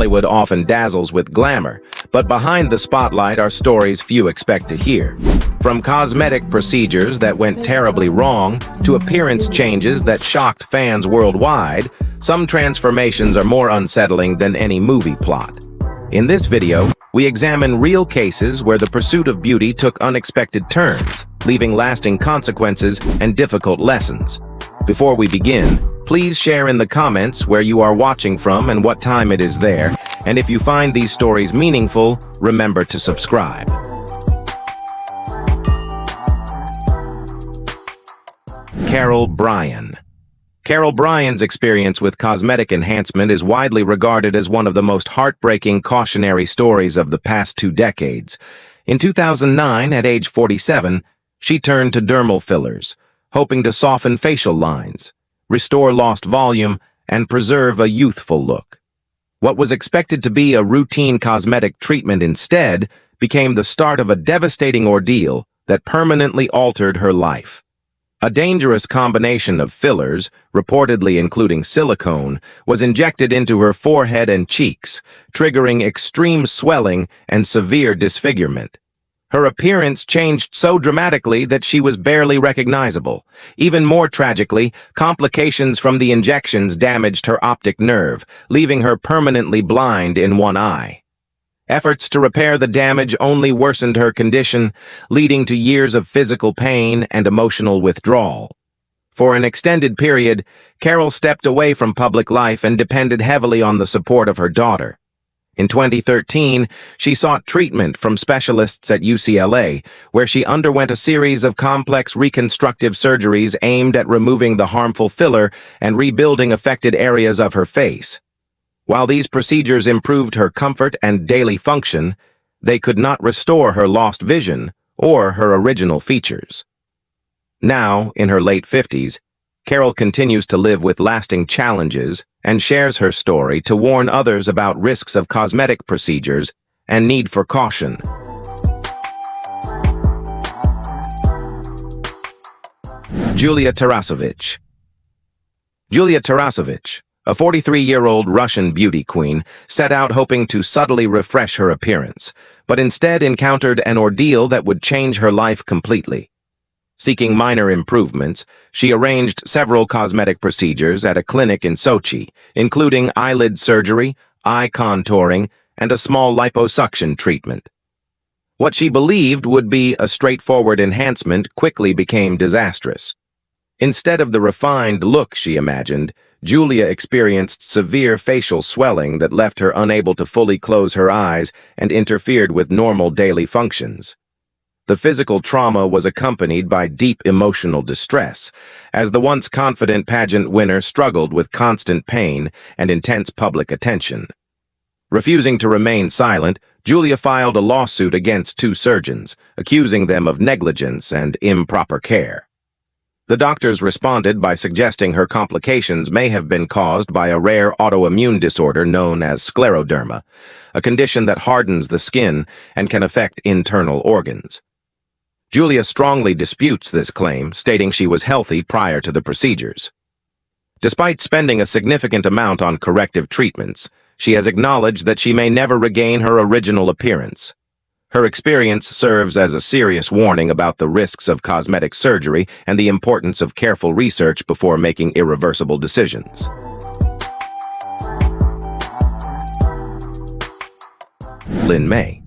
Hollywood often dazzles with glamour, but behind the spotlight are stories few expect to hear. From cosmetic procedures that went terribly wrong to appearance changes that shocked fans worldwide, some transformations are more unsettling than any movie plot. In this video, we examine real cases where the pursuit of beauty took unexpected turns, leaving lasting consequences and difficult lessons. Before we begin, please share in the comments where you are watching from and what time it is there, and if you find these stories meaningful, remember to subscribe. Bryan. Carol Bryan's experience with cosmetic enhancement is widely regarded as one of the most heartbreaking cautionary stories of the past 2 decades. In 2009, at age 47, she turned to dermal fillers, hoping to soften facial lines, restore lost volume, and preserve a youthful look. What was expected to be a routine cosmetic treatment instead became the start of a devastating ordeal that permanently altered her life. A dangerous combination of fillers, reportedly including silicone, was injected into her forehead and cheeks, triggering extreme swelling and severe disfigurement. Her appearance changed so dramatically that she was barely recognizable. Even more tragically, complications from the injections damaged her optic nerve, leaving her permanently blind in one eye. Efforts to repair the damage only worsened her condition, leading to years of physical pain and emotional withdrawal. For an extended period, Carol stepped away from public life and depended heavily on the support of her daughter. In 2013, she sought treatment from specialists at UCLA, where she underwent a series of complex reconstructive surgeries aimed at removing the harmful filler and rebuilding affected areas of her face. While these procedures improved her comfort and daily function, they could not restore her lost vision or her original features. Now, in her late 50s, Carol continues to live with lasting challenges and shares her story to warn others about risks of cosmetic procedures and need for caution. Tarasevich. Tarasevich, a 43-year-old Russian beauty queen, set out hoping to subtly refresh her appearance, but instead encountered an ordeal that would change her life completely. Seeking minor improvements, she arranged several cosmetic procedures at a clinic in Sochi, including eyelid surgery, eye contouring, and a small liposuction treatment. What she believed would be a straightforward enhancement quickly became disastrous. Instead of the refined look she imagined, Julia experienced severe facial swelling that left her unable to fully close her eyes and interfered with normal daily functions. The physical trauma was accompanied by deep emotional distress, as the once confident pageant winner struggled with constant pain and intense public attention. Refusing to remain silent, Julia filed a lawsuit against 2 surgeons, accusing them of negligence and improper care. The doctors responded by suggesting her complications may have been caused by a rare autoimmune disorder known as scleroderma, a condition that hardens the skin and can affect internal organs. Julia strongly disputes this claim, stating she was healthy prior to the procedures. Despite spending a significant amount on corrective treatments, she has acknowledged that she may never regain her original appearance. Her experience serves as a serious warning about the risks of cosmetic surgery and the importance of careful research before making irreversible decisions. Lyn May.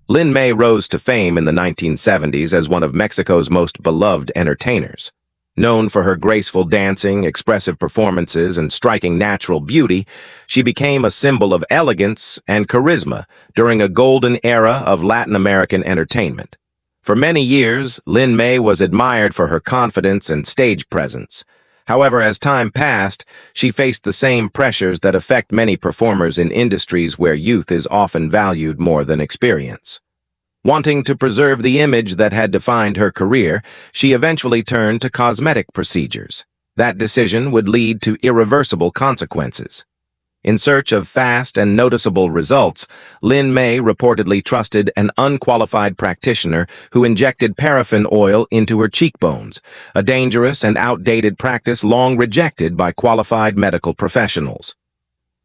Lyn May rose to fame in the 1970s as one of Mexico's most beloved entertainers. Known for her graceful dancing, expressive performances, and striking natural beauty, she became a symbol of elegance and charisma during a golden era of Latin American entertainment. For many years, Lyn May was admired for her confidence and stage presence. However, as time passed, she faced the same pressures that affect many performers in industries where youth is often valued more than experience. Wanting to preserve the image that had defined her career, she eventually turned to cosmetic procedures. That decision would lead to irreversible consequences. In search of fast and noticeable results, Lyn May reportedly trusted an unqualified practitioner who injected paraffin oil into her cheekbones, a dangerous and outdated practice long rejected by qualified medical professionals.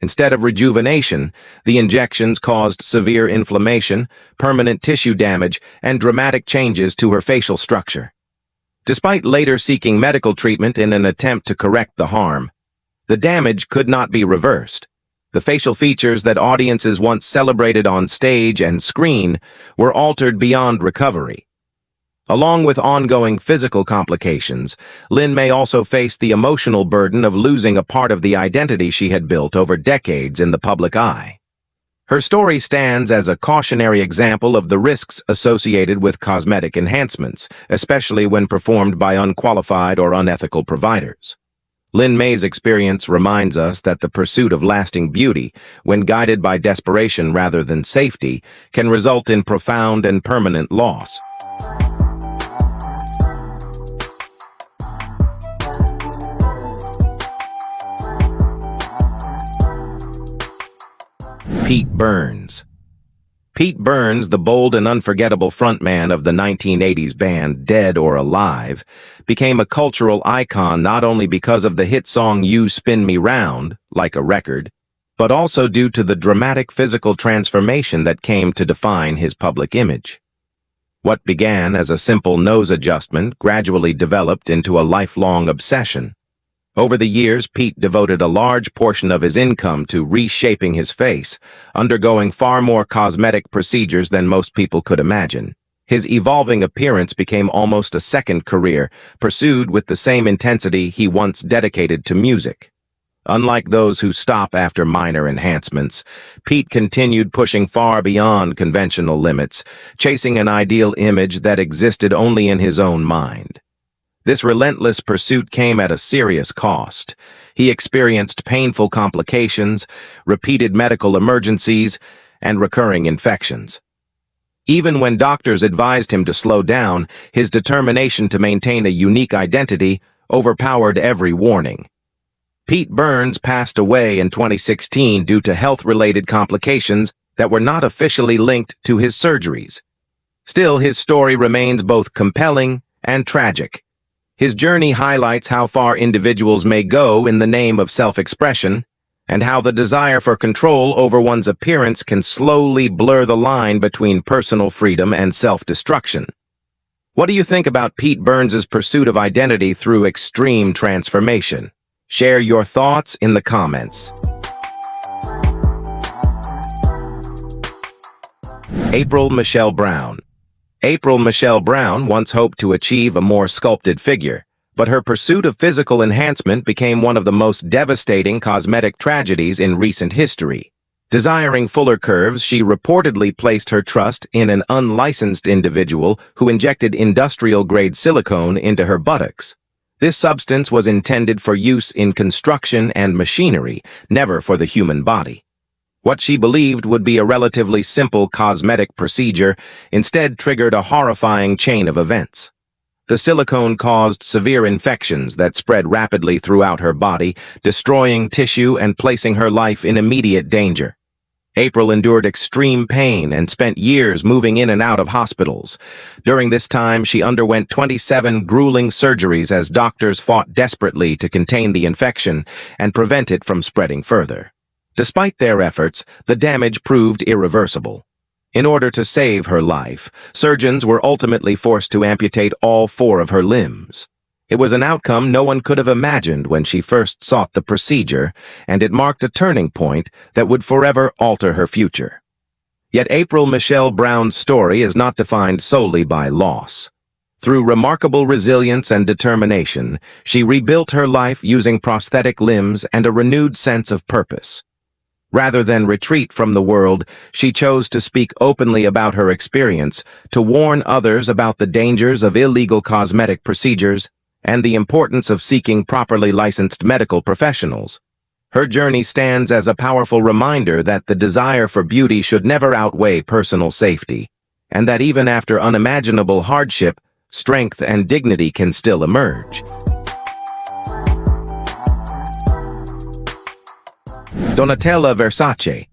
Instead of rejuvenation, the injections caused severe inflammation, permanent tissue damage, and dramatic changes to her facial structure. Despite later seeking medical treatment in an attempt to correct the harm, the damage could not be reversed. The facial features that audiences once celebrated on stage and screen were altered beyond recovery. Along with ongoing physical complications, Lyn May also faced the emotional burden of losing a part of the identity she had built over decades in the public eye. Her story stands as a cautionary example of the risks associated with cosmetic enhancements, especially when performed by unqualified or unethical providers. Lyn May's experience reminds us that the pursuit of lasting beauty, when guided by desperation rather than safety, can result in profound and permanent loss. Pete Burns. Pete Burns, the bold and unforgettable frontman of the 1980s band Dead or Alive, became a cultural icon not only because of the hit song You Spin Me Round, like a record, but also due to the dramatic physical transformation that came to define his public image. What began as a simple nose adjustment gradually developed into a lifelong obsession. Over the years, Pete devoted a large portion of his income to reshaping his face, undergoing far more cosmetic procedures than most people could imagine. His evolving appearance became almost a second career, pursued with the same intensity he once dedicated to music. Unlike those who stop after minor enhancements, Pete continued pushing far beyond conventional limits, chasing an ideal image that existed only in his own mind. This relentless pursuit came at a serious cost. He experienced painful complications, repeated medical emergencies, and recurring infections. Even when doctors advised him to slow down, his determination to maintain a unique identity overpowered every warning. Pete Burns passed away in 2016 due to health-related complications that were not officially linked to his surgeries. Still, his story remains both compelling and tragic. His journey highlights how far individuals may go in the name of self-expression, and how the desire for control over one's appearance can slowly blur the line between personal freedom and self-destruction. What do you think about Pete Burns' pursuit of identity through extreme transformation? Share your thoughts in the comments. April Michelle Brown. April Michelle Brown once hoped to achieve a more sculpted figure, but her pursuit of physical enhancement became one of the most devastating cosmetic tragedies in recent history. Desiring fuller curves, she reportedly placed her trust in an unlicensed individual who injected industrial-grade silicone into her buttocks. This substance was intended for use in construction and machinery, never for the human body. What she believed would be a relatively simple cosmetic procedure instead triggered a horrifying chain of events. The silicone caused severe infections that spread rapidly throughout her body, destroying tissue and placing her life in immediate danger. April endured extreme pain and spent years moving in and out of hospitals. During this time, she underwent 27 grueling surgeries as doctors fought desperately to contain the infection and prevent it from spreading further. Despite their efforts, the damage proved irreversible. In order to save her life, surgeons were ultimately forced to amputate all 4 of her limbs. It was an outcome no one could have imagined when she first sought the procedure, and it marked a turning point that would forever alter her future. Yet April Michelle Brown's story is not defined solely by loss. Through remarkable resilience and determination, she rebuilt her life using prosthetic limbs and a renewed sense of purpose. Rather than retreat from the world, she chose to speak openly about her experience, to warn others about the dangers of illegal cosmetic procedures and the importance of seeking properly licensed medical professionals. Her journey stands as a powerful reminder that the desire for beauty should never outweigh personal safety, and that even after unimaginable hardship, strength and dignity can still emerge. Donatella Versace.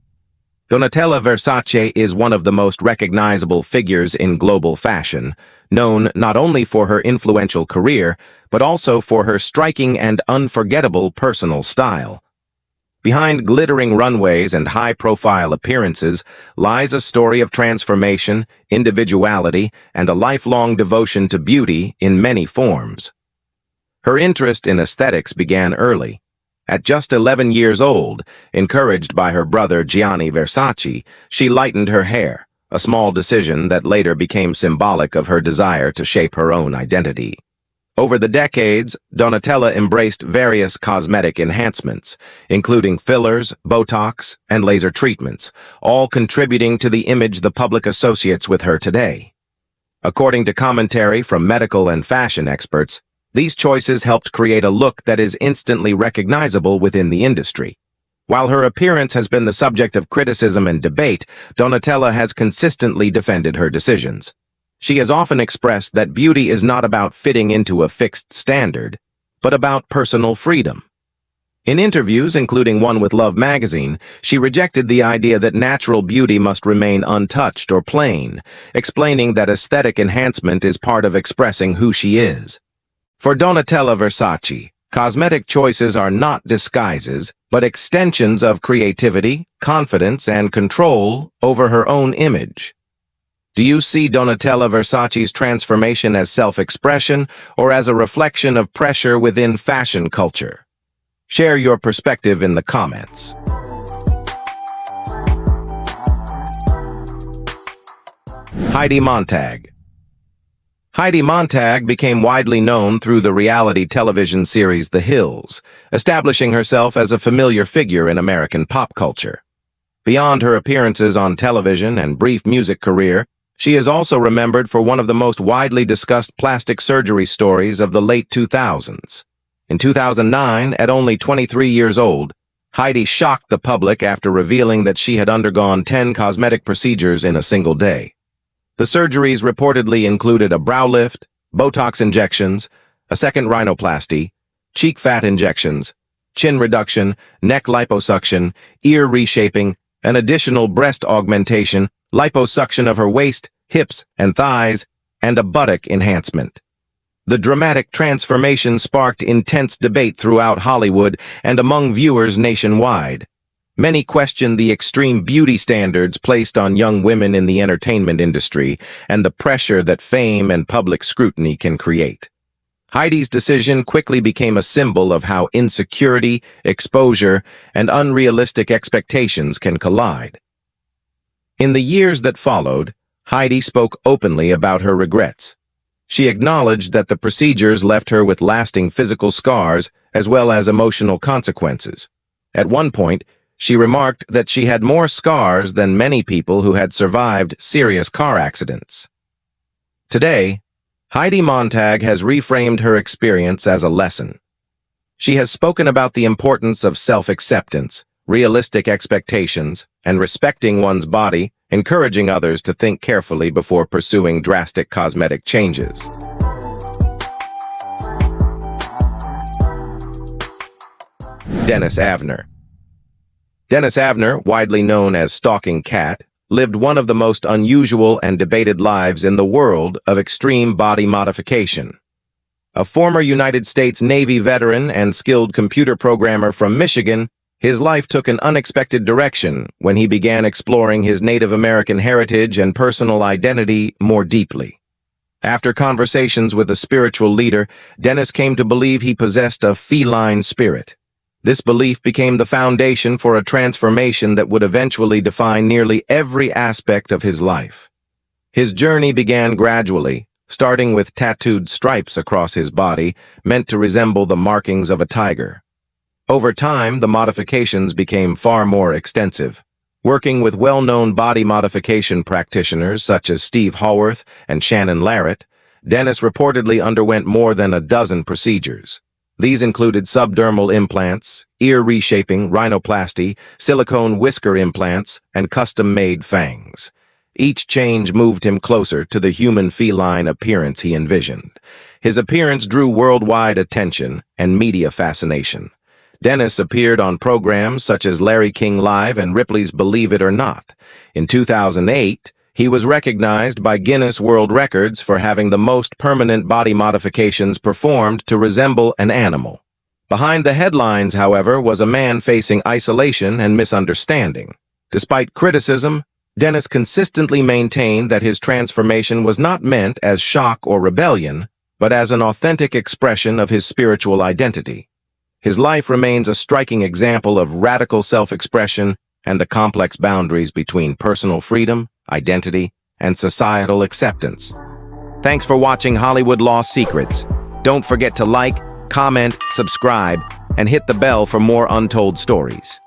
Donatella Versace is one of the most recognizable figures in global fashion, known not only for her influential career, but also for her striking and unforgettable personal style. Behind glittering runways and high-profile appearances lies a story of transformation, individuality, and a lifelong devotion to beauty in many forms. Her interest in aesthetics began early. At just 11 years old, encouraged by her brother Gianni Versace, she lightened her hair, a small decision that later became symbolic of her desire to shape her own identity. Over the decades, Donatella embraced various cosmetic enhancements, including fillers, Botox, and laser treatments, all contributing to the image the public associates with her today. According to commentary from medical and fashion experts, these choices helped create a look that is instantly recognizable within the industry. While her appearance has been the subject of criticism and debate, Donatella has consistently defended her decisions. She has often expressed that beauty is not about fitting into a fixed standard, but about personal freedom. In interviews, including one with Love magazine, she rejected the idea that natural beauty must remain untouched or plain, explaining that aesthetic enhancement is part of expressing who she is. For Donatella Versace, cosmetic choices are not disguises, but extensions of creativity, confidence, and control over her own image. Do you see Donatella Versace's transformation as self-expression or as a reflection of pressure within fashion culture? Share your perspective in the comments. Heidi Montag. Heidi Montag became widely known through the reality television series The Hills, establishing herself as a familiar figure in American pop culture. Beyond her appearances on television and brief music career, she is also remembered for one of the most widely discussed plastic surgery stories of the late 2000s. In 2009, at only 23 years old, Heidi shocked the public after revealing that she had undergone 10 cosmetic procedures in a single day. The surgeries reportedly included a brow lift, Botox injections, a second rhinoplasty, cheek fat injections, chin reduction, neck liposuction, ear reshaping, an additional breast augmentation, liposuction of her waist, hips, and thighs, and a buttock enhancement. The dramatic transformation sparked intense debate throughout Hollywood and among viewers nationwide. Many questioned the extreme beauty standards placed on young women in the entertainment industry and the pressure that fame and public scrutiny can create. Heidi's decision quickly became a symbol of how insecurity, exposure, and unrealistic expectations can collide. In the years that followed, Heidi spoke openly about her regrets. She acknowledged that the procedures left her with lasting physical scars as well as emotional consequences. At one point, she remarked that she had more scars than many people who had survived serious car accidents. Today, Heidi Montag has reframed her experience as a lesson. She has spoken about the importance of self-acceptance, realistic expectations, and respecting one's body, encouraging others to think carefully before pursuing drastic cosmetic changes. Avner. Avner, widely known as Stalking Cat, lived one of the most unusual and debated lives in the world of extreme body modification. A former United States Navy veteran and skilled computer programmer from Michigan, his life took an unexpected direction when he began exploring his Native American heritage and personal identity more deeply. After conversations with a spiritual leader, Dennis came to believe he possessed a feline spirit. This belief became the foundation for a transformation that would eventually define nearly every aspect of his life. His journey began gradually, starting with tattooed stripes across his body, meant to resemble the markings of a tiger. Over time, the modifications became far more extensive. Working with well-known body modification practitioners such as Steve Haworth and Shannon Larratt, Dennis reportedly underwent more than a dozen procedures. These included subdermal implants, ear reshaping, rhinoplasty, silicone whisker implants, and custom-made fangs. Each change moved him closer to the human feline appearance he envisioned. His appearance drew worldwide attention and media fascination. Dennis appeared on programs such as Larry King Live and Ripley's Believe It or Not. In 2008, he was recognized by Guinness World Records for having the most permanent body modifications performed to resemble an animal. Behind the headlines, however, was a man facing isolation and misunderstanding. Despite criticism, Dennis consistently maintained that his transformation was not meant as shock or rebellion, but as an authentic expression of his spiritual identity. His life remains a striking example of radical self-expression and the complex boundaries between personal freedom, identity, and societal acceptance. Thanks for watching Hollywood Lost Secrets. Don't forget to like, comment, subscribe, and hit the bell for more untold stories.